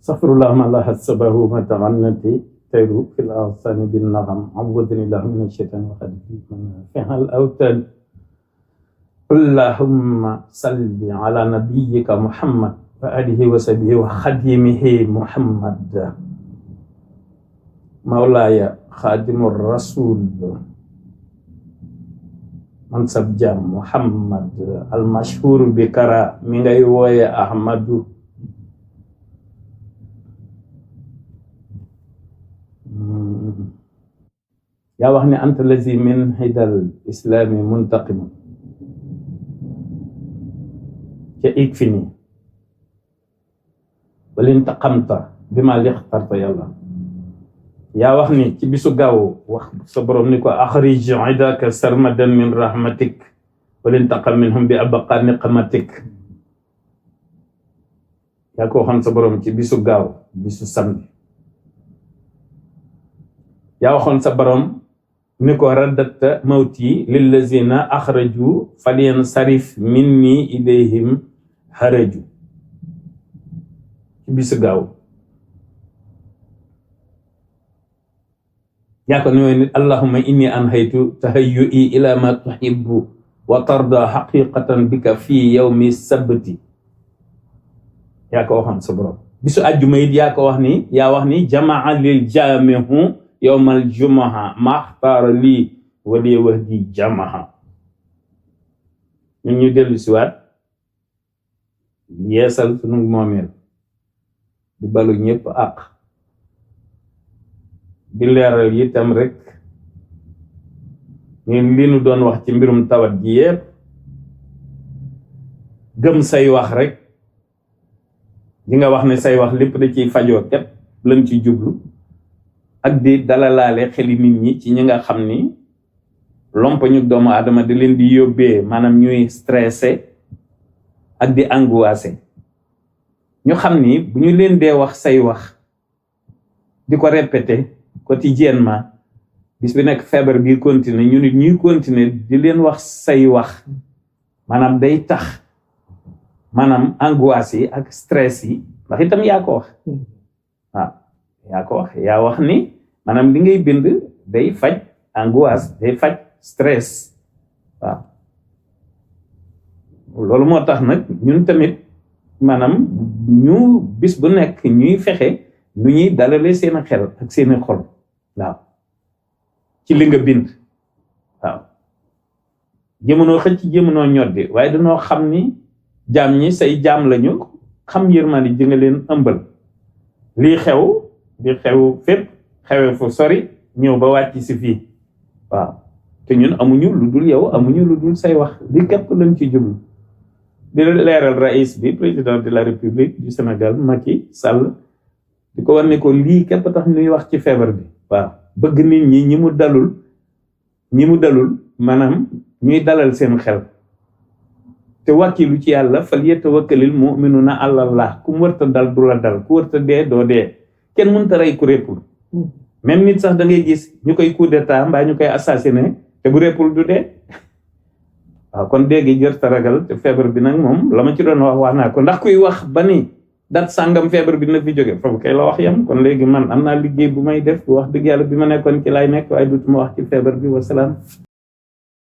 Astaghfirullah ma la hasabahu ma tamannati tayru fil awsani bin nagam awwadani lahu min ash-shaytani wa khadfi man fihal awtan. Allahumma salli ala nabiyyika Muhammad wa alihi wa sahbihi wa khadimihi Muhammad mawlaya khadimur rasul mansab jam Muhammad al-mashhur bi kara mi ngay wooye Ahmadu. yaa wax ne anta lazi min hidal islami muntaqim ca ik fi nii walin taqamta bi ma lixtarta yàlla. yaa wax ni ci bisu gaaw wax sa borom ni ko axrij idaka sarmadan min rahmatik walin taqam minhum bi abqa niqmatik. yaa ko waxoon sa borom ci bisu gaaw bisu samedi. yaa waxoon sa borom ni ko raddatta mawti lillazina axraju falyan sarif minni ilayhim haraju ci bisu gaaw. yaa ko ñëwee nit allahumma inni anhaytu tahayyu'i ila ma tuhibbu wa tarda haqiqatan bika fi yawmi sabti. yaa ko waxoon sa borom bisu àjjuma it yaa ko wax ni jamaa lil jaamihu yawmal jumaha maxtaara lii wali wahdi jamaha. ñun ñu dellu si waat yeesal sunu moomeel di balu ñëpp àq di leeral itam rek ñun li nu doon wax ci mbirum tawat ji yépp gëm say wax rek di nga wax ne say wax lépp da ciy fajoo képp lañ ci jublu ak di dalalaale xeli nit ñi ci ñi nga xam ni lompañu doomu aadama di leen di yóbbee maanaam ñuy stressé ak di angoissé. ñu xam ni bu ñu leen dee wax say wax di ko répété quotidiennement bis bi nekk feebar bi continuer ñu nit ñuy continuer di leen wax say wax maanaam day tax maanaam angoisse yi ak stress yi ndax itam yaa ko wax waaw yaa ko wax yaa wax ni maanaam li ngay bind day faj angoisse day faj stress waaw. loolu moo tax nag ñun tamit maanaam ñu bis bu nekk ñuy fexe nu ñuy dalale seen xel ak seeni xol waaw ci li nga bind waaw. jëmunoo xëcc jëmunoo ñoddi waaye dañoo xam ni jaam ñi say jaam lañu xam yërmande ji nga leen ëmbal. lii xew di xew fépp xewe fu sori ñëw ba wàcc si fii waaw te ñun amuñu lu dul yow amuñu lu dul say wax li képp lañ ci jublu di leeral rais bi président de la république du Sénégal Macky Sall di ko war ne ko lii képp tax ñuy wax ci feebar bi waaw bëgg nit ñi ñi mu dalul maanaam ñuy dalal seen xel te wàkkilu ci yàlla fal yatawakkalil mu'minuna ala Allah ku mu wërta dal du la dal ku wërta dee doo dee kenn mënta rey ku réppul même nit sax da ngay gis ñu koy coup d'état mbaa ñu koy assassiné te bu réppul du dee waaw kon dee gi jërta ragal te feebar bi nag moom la ma ci doon wax naa ko ndax kuy wax ba ni dat sàngam feebar bi na fi jóge foofu kay la wax yam kon léegi man am naa liggéey bu may def wax dëgg yàlla bi ma nekkoon ci laay nekk waaye dutuma wax ci feebar bi wasalaam